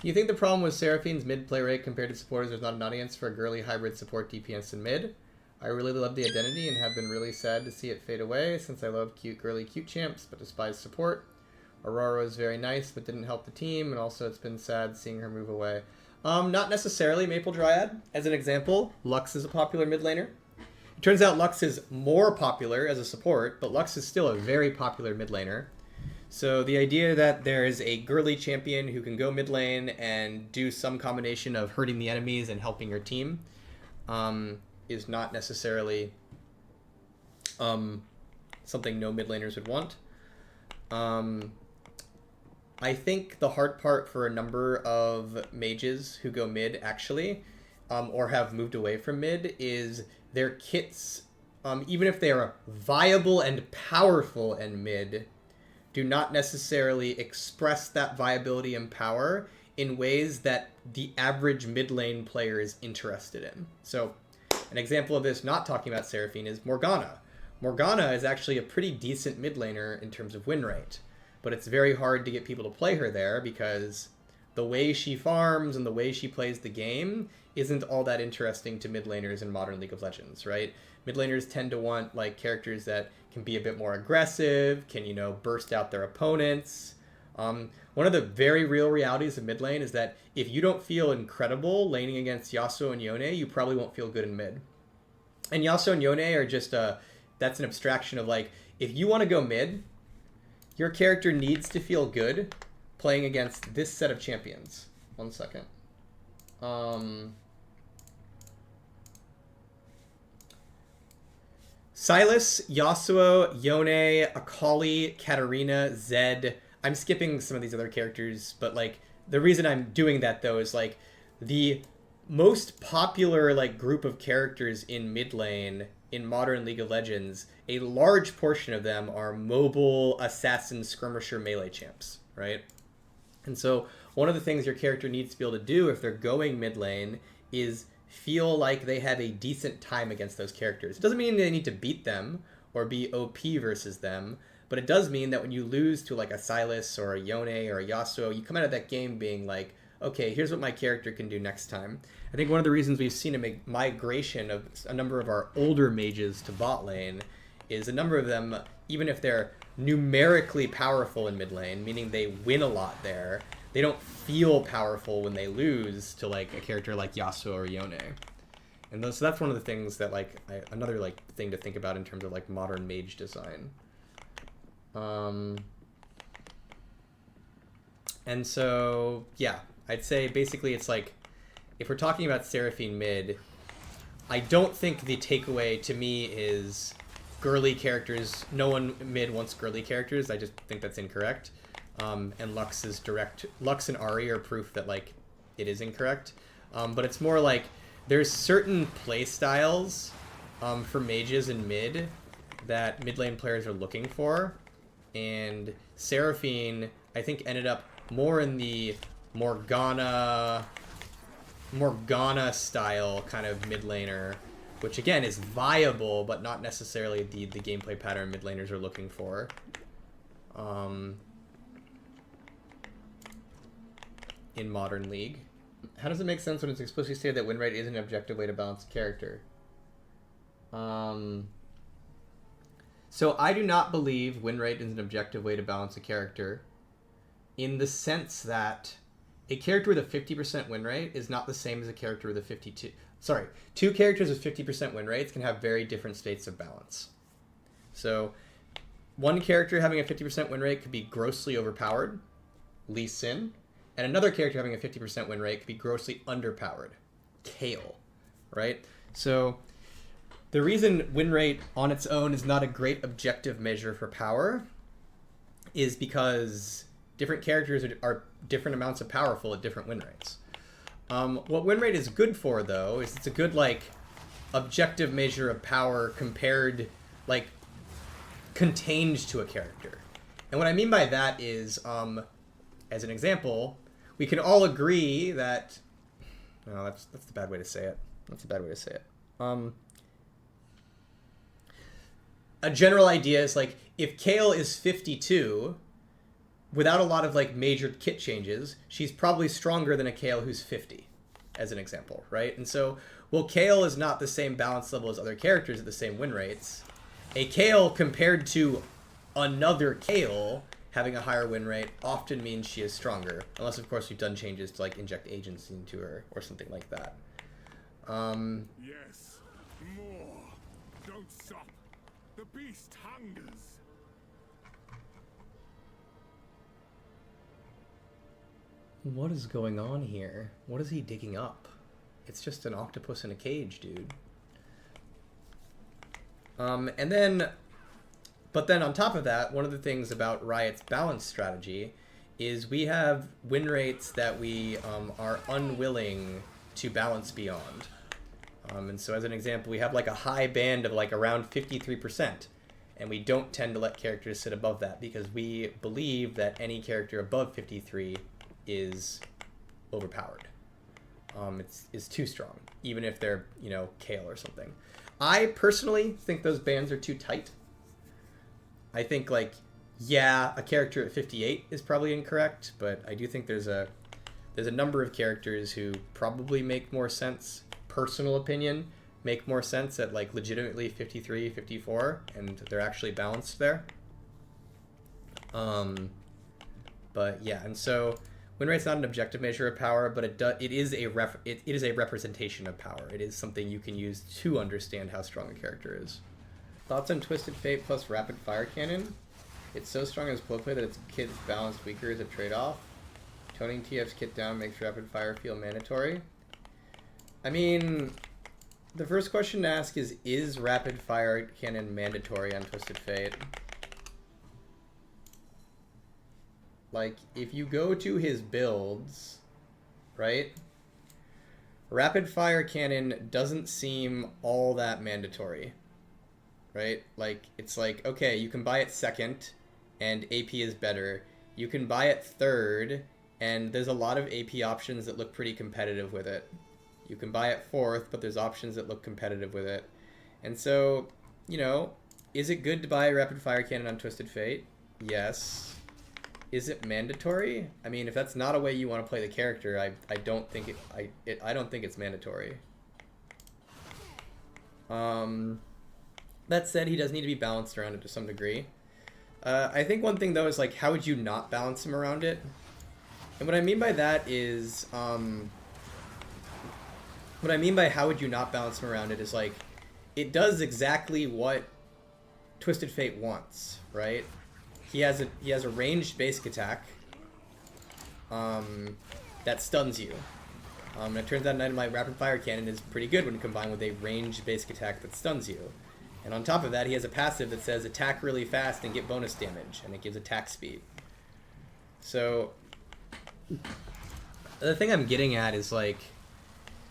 Do you think the problem with Seraphine's mid play rate compared to supporters there's not an audience for a girly hybrid support DPS in mid? I really love the identity and have been really sad to see it fade away since I love cute girly cute champs but despise support. Aurora was very nice but didn't help the team, and also it's been sad seeing her move away. Not necessarily Maple Dryad. As an example, Lux is a popular mid laner. It turns out Lux is more popular as a support, but Lux is still a very popular mid laner. So the idea that there is a girly champion who can go mid lane and do some combination of hurting the enemies and helping your team is not necessarily something no mid laners would want. I think the hard part for a number of mages who go mid actually, or have moved away from mid, is their kits, even if they are viable and powerful in mid, do not necessarily express that viability and power in ways that the average mid lane player is interested in. So an example of this, not talking about Seraphine, is Morgana. Morgana is actually a pretty decent mid laner in terms of win rate, but it's very hard to get people to play her there because the way she farms and the way she plays the game isn't all that interesting to mid laners in modern League of Legends, right? Mid laners tend to want like characters that can be a bit more aggressive, can, you know, burst out their opponents. One of the very real realities of mid lane is that if you don't feel incredible laning against Yasuo and Yone, you probably won't feel good in mid. And Yasuo and Yone are just that's an abstraction of like, if you want to go mid, your character needs to feel good playing against this set of champions. One second. Silas, Yasuo, Yone, Akali, Katarina, Zed. I'm skipping some of these other characters, but like the reason I'm doing that though is like the most popular like group of characters in mid lane in modern League of Legends, a large portion of them are mobile assassin skirmisher melee champs, right? And so one of the things your character needs to be able to do if they're going mid lane is feel like they have a decent time against those characters. It doesn't mean they need to beat them or be OP versus them, but it does mean that when you lose to like a Silas or a Yone or a Yasuo, you come out of that game being like, okay, here's what my character can do next time. I think one of the reasons we've seen a migration of a number of our older mages to bot lane is a number of them, even if they're numerically powerful in mid lane, meaning they win a lot there, they don't feel powerful when they lose to like a character like Yasuo or Yone. And so that's one of the things that like another like thing to think about in terms of like modern mage design. And so yeah, I'd say basically it's like if we're talking about Seraphine mid, I don't think the takeaway to me is girly characters. No one mid wants girly characters. I just think that's incorrect. And Lux and Ahri are proof that like it is incorrect. But it's more like there's certain play styles for mages in mid that mid lane players are looking for, and Seraphine I think ended up more in the Morgana style kind of mid laner, which again is viable but not necessarily the gameplay pattern mid laners are looking for. In modern League. How does it make sense when it's explicitly stated that win rate isn't an objective way to balance a character? So I do not believe win rate is an objective way to balance a character, in the sense that a character with a 50% win rate is not the same as a character with a 52. Sorry, two characters with 50% win rates can have very different states of balance. So one character having a 50% win rate could be grossly overpowered, Lee Sin, and another character having a 50% win rate could be grossly underpowered, Kayle, right? So the reason win rate on its own is not a great objective measure for power is because different characters are different amounts of powerful at different win rates. What win rate is good for, though, is it's a good like objective measure of power compared, like, contained to a character. And what I mean by that is, as an example, we can all agree that... No, that's the bad way to say it. That's a bad way to say it. A general idea is, like, if Kayle is 52, without a lot of like major kit changes, she's probably stronger than a Kale who's 50, as an example, right? And so, well, Kale is not the same balance level as other characters at the same win rates. A Kale compared to another Kale having a higher win rate often means she is stronger, unless of course we've done changes to like inject agents into her or something like that. Yes, more. Don't stop. The beast hungers. What is going on here? What is he digging up? It's just an octopus in a cage, dude. But then on top of that, one of the things about Riot's balance strategy is we have win rates that we are unwilling to balance beyond. And so as an example, we have like a high band of like around 53%, and we don't tend to let characters sit above that because we believe that any character above 53 is overpowered. It's too strong, even if they're, you know, Kale or something. I personally think those bands are too tight. I think, like, yeah, a character at 58 is probably incorrect, but I do think there's a number of characters who probably make more sense, personal opinion, make more sense at, like, legitimately 53, 54, and they're actually balanced there. But, yeah, and so win rate's not an objective measure of power, but it is a representation of power. It is something you can use to understand how strong a character is. Thoughts on Twisted Fate plus Rapid Firecannon? It's so strong as play that its kit's balanced weaker is a trade-off. Toning TF's kit down makes Rapid Fire feel mandatory. I mean, the first question to ask is Rapid Firecannon mandatory on Twisted Fate? Like, if you go to his builds, right? Rapid Firecannon doesn't seem all that mandatory. Right? Like, it's like, okay, you can buy it second, and AP is better. You can buy it third, and there's a lot of AP options that look pretty competitive with it. You can buy it fourth, but there's options that look competitive with it. And so, you know, is it good to buy Rapid Firecannon on Twisted Fate? Yes. Is it mandatory? I mean, if that's not a way you want to play the character, I don't think I don't think it's mandatory. That said, he does need to be balanced around it to some degree. I think one thing, though, is, like, how would you not balance him around it? And what I mean by that is, what I mean by how would you not balance him around it is, like, it does exactly what Twisted Fate wants, right? He has a ranged basic attack that stuns you. And it turns out an item like Rapid Firecannon is pretty good when combined with a ranged basic attack that stuns you. And on top of that, he has a passive that says attack really fast and get bonus damage, and it gives attack speed. So the thing I'm getting at is, like,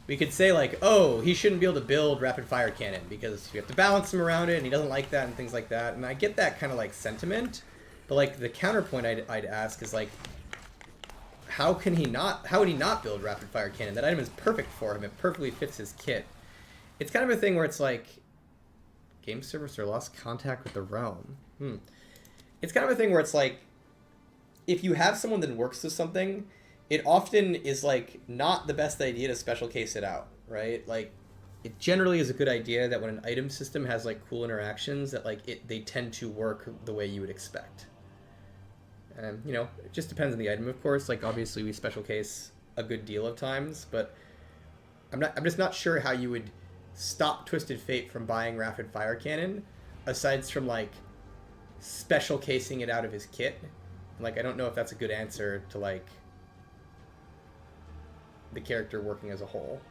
we could say, like, oh, he shouldn't be able to build Rapid Firecannon because you have to balance him around it, and he doesn't like that and things like that. And I get that kind of, like, sentiment, but, like, the counterpoint I'd ask is, like, how would he not build Rapid Firecannon? That item is perfect for him. It perfectly fits his kit. It's kind of a thing where it's like, game service or lost contact with the realm. It's kind of a thing where it's like, if you have someone that works with something, it often is, like, not the best idea to special case it out, right? Like, it generally is a good idea that when an item system has, like, cool interactions, that, like, they tend to work the way you would expect. And, you know, it just depends on the item, of course. Like, obviously we special case a good deal of times, but I'm just not sure how you would stop Twisted Fate from buying Rapid Firecannon, aside from, like, special casing it out of his kit. Like, I don't know if that's a good answer to, like, the character working as a whole.